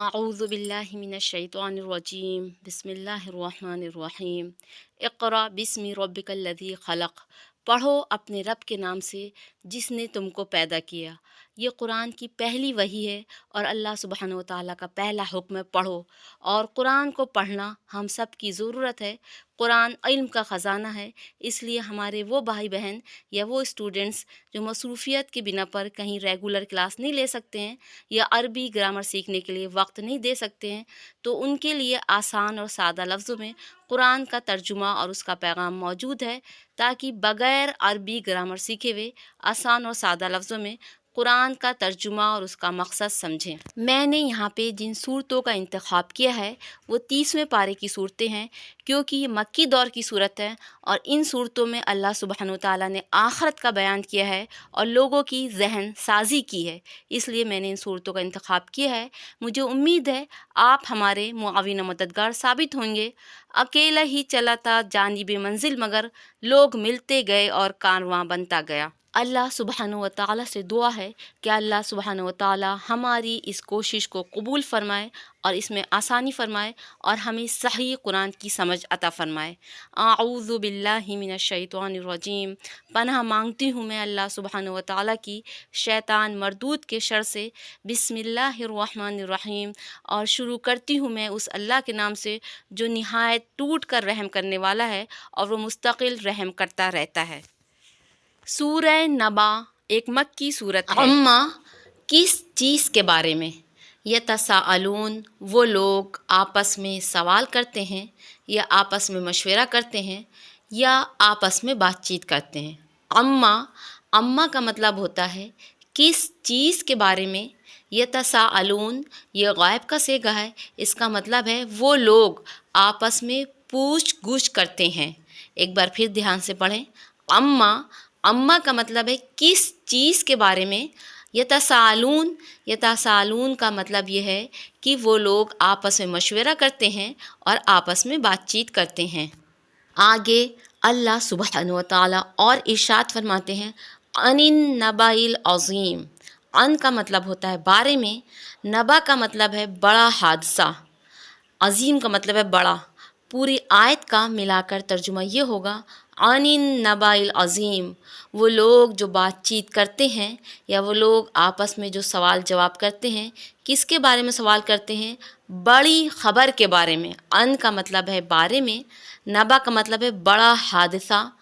अऊज़ु बिल्लाहि मिनश्शैतानिर्रजीम बिस्मिल्लाहिर्रहमानिर्रहीम इक़रा बिस्मि रब्बिकल्लज़ी खलक़। पढ़ो अपने रब के नाम से जिसने तुमको पैदा किया। ये कुरान की पहली वही है और अल्लाह सुब्हानहु व तआला का पहला हुक्म है पढ़ो। और कुरान को पढ़ना हम सब की ज़रूरत है। कुरान इल्म का ख़जाना है, इसलिए हमारे वो भाई बहन या वो स्टूडेंट्स जो मसरूफ़ियत की बिना पर कहीं रेगुलर क्लास नहीं ले सकते हैं या अरबी ग्रामर सीखने के लिए वक्त नहीं दे सकते हैं, तो उनके लिए आसान और सादा लफ्ज़ों में कुरान का तर्जुमा और उसका पैगाम मौजूद है, ताकि बग़ैर अरबी ग्रामर सीखे हुए आसान और सादा लफ्ज़ों में कुरान का तर्जुमा और उसका मकसद समझें। मैंने यहाँ पे जिन सूरतों का इंतखाब किया है वो 30वें पारे की सूरतें हैं, क्योंकि ये मक्की दौर की सूरत है और इन सूरतों में अल्लाह सुब्हानहु व तआला ने आखरत का बयान किया है और लोगों की जहन साजी की है, इसलिए मैंने इन सूरतों का इंतखाब किया है। मुझे उम्मीद है आप हमारे मुआविन व मददगार साबित होंगे। अकेला ही चला था जानिबे मंजिल, मगर लोग मिलते गए और कारवां बनता गया। अल्लाह सुब्हानहु व तआला से दुआ है कि अल्लाह सुब्हानहु व तआला हमारी इस कोशिश को कबूल फरमाए और इसमें आसानी फरमाए और हमें सही कुरान की समझ अता फरमाए। आऊज़ु बिल्लाहि मिनश्शैतानिर्रजीम। पनाह मांगती हूँ मैं अल्लाह सुब्हानहु व तआला की शैतान मरदूद के शर से। बिस्मिल्लाहिर्रहमानिर्रहीम। और शुरू करती हूँ मैं उस अल्लाह के नाम से जो निहायत टूट कर रहम करने वाला है और वो मुस्तकिल रहम करता रहता है। सूरह नबा एक मक्की सूरत है। अम्मा किस चीज़ के बारे में? यतसाअलून वो लोग आपस में सवाल करते हैं या आपस में मशवरा करते हैं या आपस में बातचीत करते हैं। अम्मा का मतलब होता है किस चीज़ के बारे में। यतसाअलून ये गायब का सेगा है, इसका मतलब है वो लोग आपस में पूछ गुछ करते हैं। एक बार फिर ध्यान से पढ़ें। अम्मा का मतलब है किस चीज़ के बारे में। यतसालून का मतलब ये है कि वो लोग आपस में मशवरा करते हैं और आपस में बातचीत करते हैं। आगे अल्लाह सुब्हानहु व तआला और इरशाद फरमाते हैं अनिन नबाइल अज़ीम। अन का मतलब होता है बारे में, नबा का मतलब है बड़ा हादसा, अज़ीम का मतलब है बड़ा। पूरी आयत का मिलाकर तर्जुमा ये होगा अनिन नबाइल अज़ीम। वो लोग जो बातचीत करते हैं या वो लोग आपस में जो सवाल जवाब करते हैं, किसके बारे में सवाल करते हैं? बड़ी ख़बर के बारे में। अन का मतलब है बारे में, नबा का मतलब है बड़ा हादसा,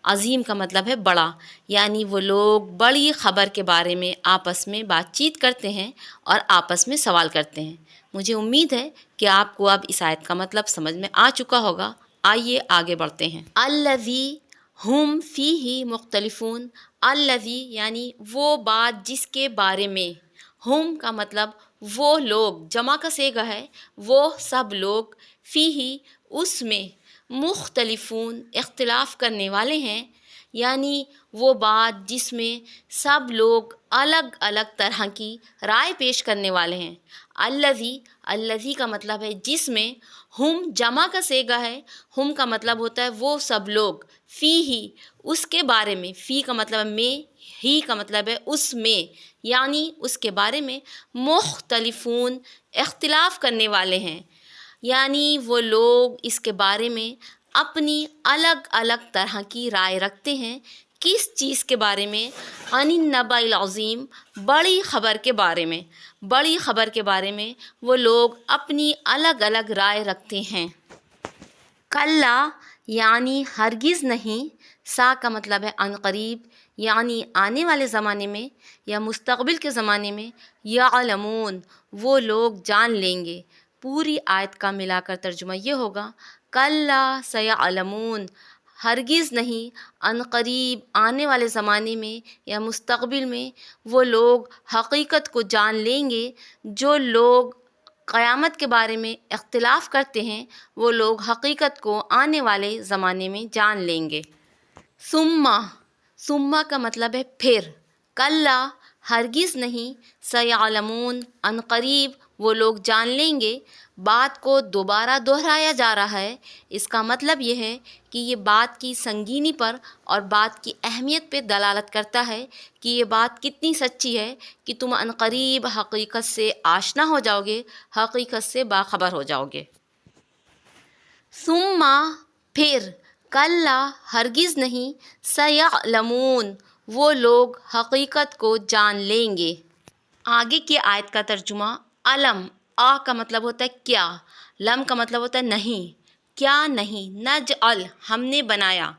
अज़ीम का मतलब है बड़ा। यानी वो लोग बड़ी ख़बर के बारे में आपस में बातचीत करते हैं और आपस में सवाल करते हैं। मुझे उम्मीद है कि आपको अब इस आयत का मतलब समझ में आ चुका होगा। आइए आगे बढ़ते हैं। अल्लज़ी हुम फ़ीही मुख्तलिफ़ून। अल्लज़ी यानी वो बात जिसके बारे में। हुम का मतलब वो लोग, जमा का सेगा है, वो सब लोग, फ़ीही उसमें, मुख्तलिफ़ून इख्तिलाफ़ करने वाले हैं। यानी वो बात जिसमें सब लोग अलग अलग तरह की राय पेश करने वाले हैं। अल्लज़ी का मतलब है जिसमें, हुम जमा का सेगा है, हुम का मतलब होता है वो सब लोग, फ़ी ही उसके बारे में, फ़ी का मतलब है में, ही का मतलब है उसमें, यानी उसके बारे में, मुख्तलिफ़ून इख्तिलाफ़ करने वाले हैं। यानी वो लोग इसके बारे में अपनी अलग अलग तरह की राय रखते हैं। किस चीज़ के बारे में? अनिन नबाइल अज़ीम बड़ी ख़बर के बारे में। बड़ी ख़बर के बारे में वो लोग अपनी अलग अलग राय रखते हैं। कल्ला यानी हरगिज़ नहीं, सा का मतलब है अनक़रीब, यानी आने वाले ज़माने में या मुस्तक़बिल के ज़माने में, यअलमून वो लोग जान लेंगे। पूरी आयत का मिलाकर तर्जुमा ये होगा कल्ला सयअलमून हरगिज़ नहीं, अनक़रीब आने वाले ज़माने में या मुस्तक़बिल में वो लोग हक़ीक़त को जान लेंगे। जो लोग क़यामत के बारे में इख्तिलाफ़ करते हैं वो लोग हक़ीक़त को आने वाले ज़माने में जान लेंगे। सुम्मा का मतलब है फिर। कल्ला हरगिज़ नहीं, सयअलमून अनक़रीब वो लोग जान लेंगे, بات کو دوبارہ دہرایا جا رہا ہے، اس کا مطلب یہ ہے کہ یہ بات کی سنگینی پر اور بات کی اہمیت پہ دلالت کرتا ہے کہ یہ بات کتنی سچی ہے کہ تم عنقریب حقیقت سے آشنا ہو جاؤ گے، حقیقت سے باخبر ہو جاؤ گے۔ ثم پھر، کلا ہرگز نہیں، سیعلمون وہ لوگ حقیقت کو جان لیں گے۔ آگے کی آیت کا ترجمہ: علم، آ کا مطلب ہوتا ہے کیا، لم کا مطلب ہوتا ہے نہیں، کیا نہیں، نجعل ہم نے بنایا،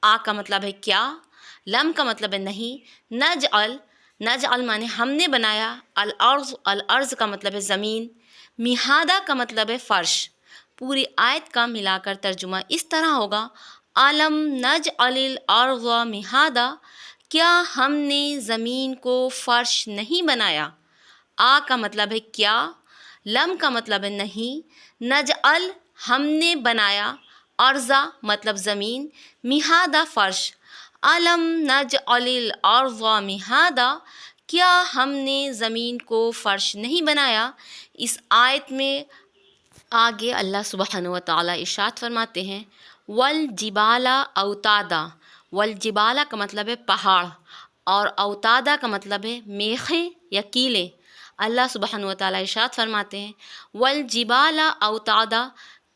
آ کا مطلب ہے کیا، لم کا مطلب ہے نہیں، نجعل مانے ہم نے بنایا، الارض کا مطلب ہے زمین، مہادہ کا مطلب ہے فرش۔ پوری آیت کا ملا کر ترجمہ اس طرح ہوگا: علم نجعل الارض مہادہ، کیا ہم نے زمین کو فرش نہیں بنایا۔ آ کا مطلب ہے کیا، لم کا مطلب ہے نہیں، نجعل ہم نے بنایا، ارضا مطلب زمین، مہادہ فرش۔ علم نجعل الارض مہادہ، کیا ہم نے زمین کو فرش نہیں بنایا۔ اس آیت میں آگے اللہ سبحانہ و تعالیٰ ارشاد فرماتے ہیں: والجبال اوتادا، والجبال کا مطلب ہے پہاڑ، اور اوتادا کا مطلب ہے میخیں یا کیلیں۔ اللہ سبحانہ و تعالیٰ ارشاد فرماتے ہیں: والجبال اوتادا،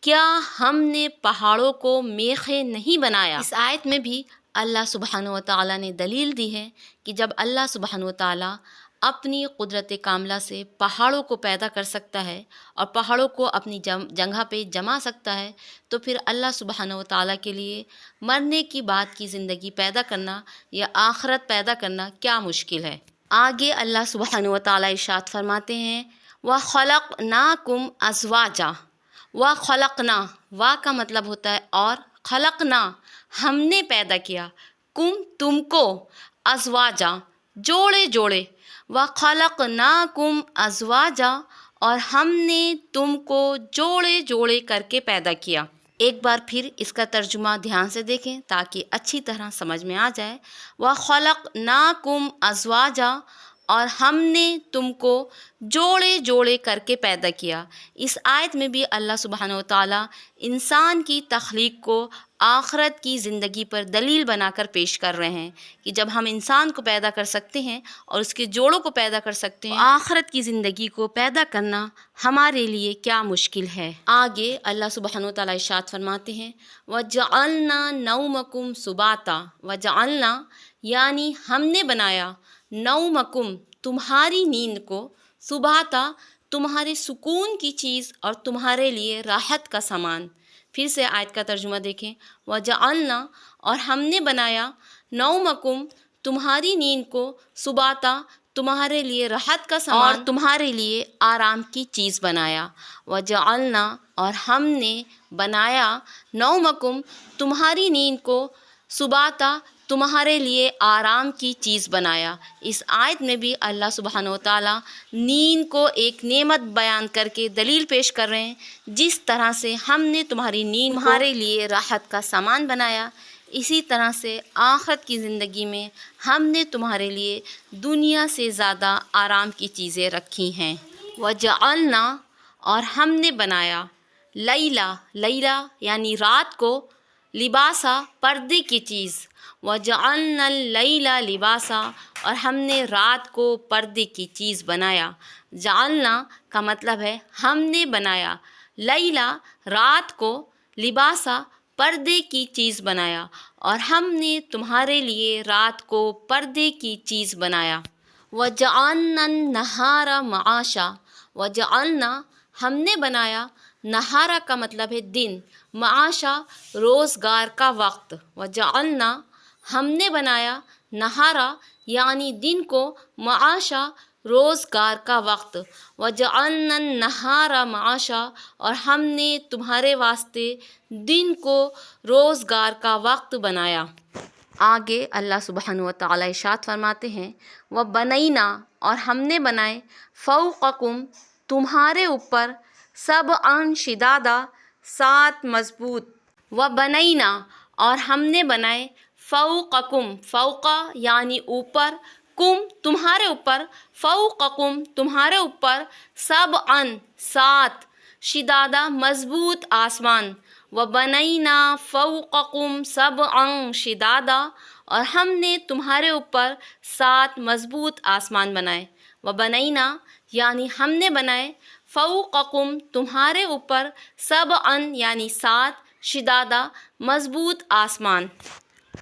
کیا ہم نے پہاڑوں کو میخیں نہیں بنایا۔ اس آیت میں بھی اللہ سبحانہ و تعالیٰ نے دلیل دی ہے کہ جب اللہ سبحانہ و تعالیٰ اپنی قدرت کاملہ سے پہاڑوں کو پیدا کر سکتا ہے اور پہاڑوں کو اپنی جگہ پہ جما سکتا ہے، تو پھر اللہ سبحانہ و تعالیٰ کے لیے مرنے کی بعد کی زندگی پیدا کرنا یا آخرت پیدا کرنا کیا مشکل ہے۔ آگے اللہ سبحانہ و تعالیٰ ارشاد فرماتے ہیں: وَخَلَقْنَاكُمْ أَزْوَاجًا، وَخَلَقْنَا، وا کا مطلب ہوتا ہے اور، خلقنا ہم نے پیدا کیا، کم تم کو، ازواجا جوڑے جوڑے، وَخَلَقْنَاكُمْ أَزْوَاجًا اور ہم نے تم کو جوڑے جوڑے کر کے پیدا کیا۔ ایک بار پھر اس کا ترجمہ دھیان سے دیکھیں تاکہ اچھی طرح سمجھ میں آ جائے۔ وَخَلَقْنَاكُمْ أَزْوَاجًا اور ہم نے تم کو جوڑے جوڑے کر کے پیدا کیا۔ اس آیت میں بھی اللہ سبحانہ و تعالیٰ انسان کی تخلیق کو آخرت کی زندگی پر دلیل بنا کر پیش کر رہے ہیں کہ جب ہم انسان کو پیدا کر سکتے ہیں اور اس کے جوڑوں کو پیدا کر سکتے ہیں، آخرت کی زندگی کو پیدا کرنا ہمارے لیے کیا مشکل ہے۔ آگے اللہ سبحانہ و تعالیٰ ارشاد فرماتے ہیں: وَجَعَلْنَا نَوْمَكُمْ سُبَاتًا، وَجَعَلْنَا یعنی ہم نے بنایا، نومکم تمہاری نیند کو، سباتا تمہارے سکون کی چیز اور تمہارے لیے راحت کا سامان۔ پھر سے آیت کا ترجمہ دیکھیں: وَجَعَلْنَا اور ہم نے بنایا، نومکم تمہاری نیند کو، سباتا تمہارے لیے راحت کا سامان اور تمہارے لیے آرام کی چیز بنایا۔ وَجَعَلْنَا اور ہم نے بنایا، نومکم تمہاری نیند کو، سباتا تمہارے لیے آرام کی چیز بنایا۔ اس آیت میں بھی اللہ سبحانہ و تعالیٰ نیند کو ایک نعمت بیان کر کے دلیل پیش کر رہے ہیں: جس طرح سے ہم نے تمہاری نیند تمہارے لیے راحت کا سامان بنایا، اسی طرح سے آخرت کی زندگی میں ہم نے تمہارے لیے دنیا سے زیادہ آرام کی چیزیں رکھی ہیں۔ وَجَعَلْنَا اور ہم نے بنایا، لیلا یعنی رات کو، لباسا پردے کی چیز، وَجَعَلْنَا اللَّيْلَ لِبَاسًا اور ہم نے رات کو پردے کی چیز بنایا۔ جعلنا کا مطلب ہے ہم نے بنایا، لیلا رات کو، لباسا پردے کی چیز بنایا، اور ہم نے تمہارے لیے رات کو پردے کی چیز بنایا۔ وَجَعَلْنَا النَّهَارَ مَعَاشًا، وَجَعَلْنَا ہم نے بنایا، نہارا کا مطلب ہے دن، معاشا روزگار کا وقت۔ وَجَعَلْنَا ہم نے بنایا، نہارا یعنی دن کو، معاشا روزگار کا وقت۔ وَجَعَلْنَا النَّهَارَ مَعَاشًا اور ہم نے تمہارے واسطے دن کو روزگار کا وقت بنایا۔ آگے اللہ سبحانہ و تعالیٰ ارشاد فرماتے ہیں: وَبَنَيْنَا اور ہم نے بنائے، فَوْقَكُمْ تمہارے اوپر، سَبْعًا شِدَادًا سات مضبوط۔ وَبَنَيْنَا اور ہم نے بنائے، فَوْقَكُمْ فوقا یعنی اوپر، کم تمہارے اوپر، فَوْقَكُمْ تمہارے اوپر، سَبْعًا سات، शिदादा मजबूत आसमान, व बनैना फ़ौक़कुम सबअन शिदादा, और हमने तुम्हारे ऊपर 7 मजबूत आसमान बनाए। व बनैना यानी हमने बनाए, फ़ौक़कुम तुम्हारे ऊपर, सबअन यानी 7, शिदादा मजबूत आसमान।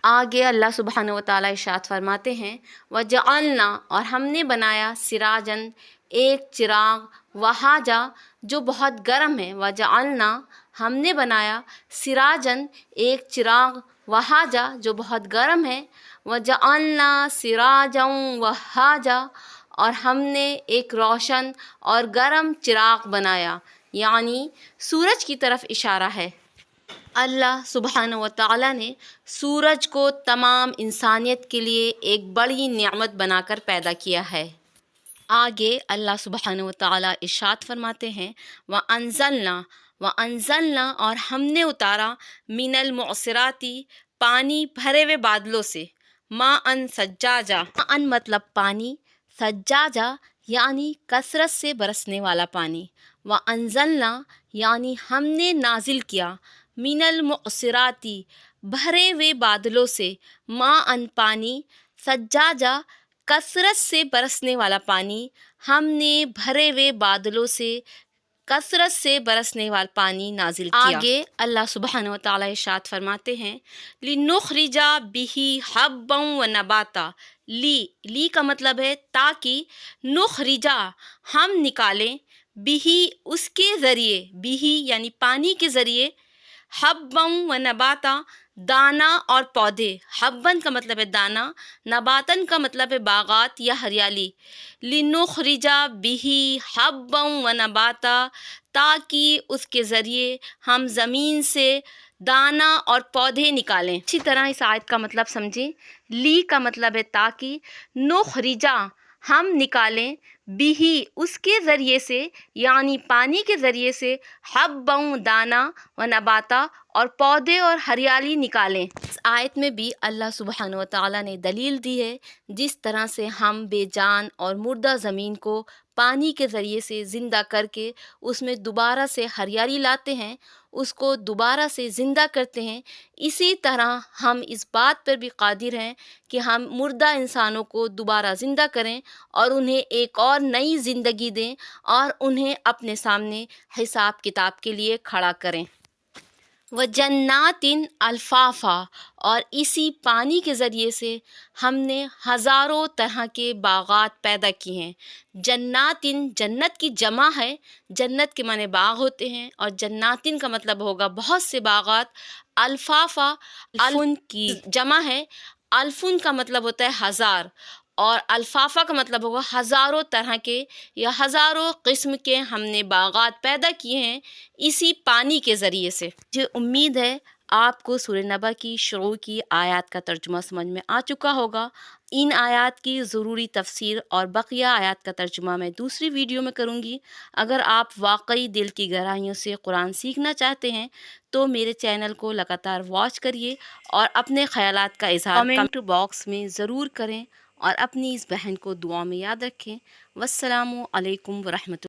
आगे अल्लाह सुब्हानहू व तआला इरशाद फरमाते हैं, वजअलना और हमने बनाया, सिराजन एक चिराग, वहाजा जो बहुत गर्म है, वजअलना हमने बनाया, सिराजन एक चिराग, वहाजा जो बहुत गर्म है, वजअलना सिराजन वहाजा और हमने एक रोशन और गर्म चिराग बनाया, यानी सूरज की तरफ इशारा है। अल्लाह सुब्हानहू व तआला ने सूरज को तमाम इंसानियत के लिए एक बड़ी नेमत बनाकर पैदा किया है। आगे अल्लाह सुब्हानहू व तआला इरशाद फरमाते हैं, व अंज़लना और हमने उतारा, मिनल मुअसिराती पानी भरे हुए बादलों से, माअन सज्जाजा, माअन मतलब पानी, सज्जाजा यानी कसरत से बरसने वाला पानी, व अंज़लना यानी हमने नाजिल किया, मिनल मुअसिराती भरे हुए बादलों से, माअन पानी, सज्जाजा कसरत से बरसने वाला पानी, हमने भरे हुए बादलों से कसरत से बरसने वाला पानी नाजिल किया। आगे अल्लाह सुब्हानहू व तआला इरशाद फरमाते हैं, लिनुखरिजा बिही हब्बन व नबाता, ली का मतलब है ताकि, नुखरिजा हम निकालें, बिही उसके ज़रिए, बिही यानी पानी के ज़रिए, हब्बन व नबाता दाना और पौधे, हब्बन का मतलब है दाना, नबातन का मतलब है बागात या हरियाली, लिनुखरिजा बिही हब्बन व नबाता ताकि उसके ज़रिए हम ज़मीन से दाना और पौधे निकालें। इसी तरह इस आयत का मतलब समझें, ली का मतलब है ताकि, नुखरिजा हम निकालें, बिही उसके ज़रिए से यानी पानी के ज़रिए से, हब्बन दाना, व नबाता और पौधे और हरियाली निकालें। इस आयत में भी अल्लाह सुब्हानहू व तआला ने दलील दी है, जिस तरह से हम बेजान और मुर्दा ज़मीन को पानी के ज़रिए से ज़िंदा करके उसमें दोबारा से हरियाली लाते हैं, उसको दोबारा से ज़िंदा करते हैं, इसी तरह हम इस बात पर भी कादिर हैं कि हम मुर्दा इंसानों को दोबारा ज़िंदा करें और उन्हें एक और नई ज़िंदगी दें और उन्हें अपने सामने हिसाब किताब के लिए खड़ा करें। व जन्नातिन अल्फाफा और इसी पानी के ज़रिए से हमने हज़ारों तरह के बागात पैदा किए हैं। जन्नातिन जन्नत की जमा है, जन्नत के माने बाग होते हैं, और जन्नातिन का मतलब होगा बहुत से बागात। अल्फाफा अल्फुन की जमा है, अल्फुन का मतलब होता है हज़ार, और अल्फाफा का मतलब होगा हज़ारों तरह के या हज़ारों किस्म के हमने बागात पैदा किए हैं इसी पानी के ज़रिए से। मुझे उम्मीद है आपको सूरह नबा की शुरू की आयत का तर्जुमा समझ में आ चुका होगा। इन आयत की ज़रूरी तफसीर और बकिया आयत का तर्जुमा मैं दूसरी वीडियो में करूँगी। अगर आप वाकई दिल की गहराइयों से कुरान सीखना चाहते हैं तो मेरे चैनल को लगातार वॉच करिए और अपने ख़यालात का इज़हार कमेंट बॉक्स में ज़रूर करें और अपनी इस बहन को दुआ में याद रखें। वस्सलामु अलैकुम व रहमतुल्लाह।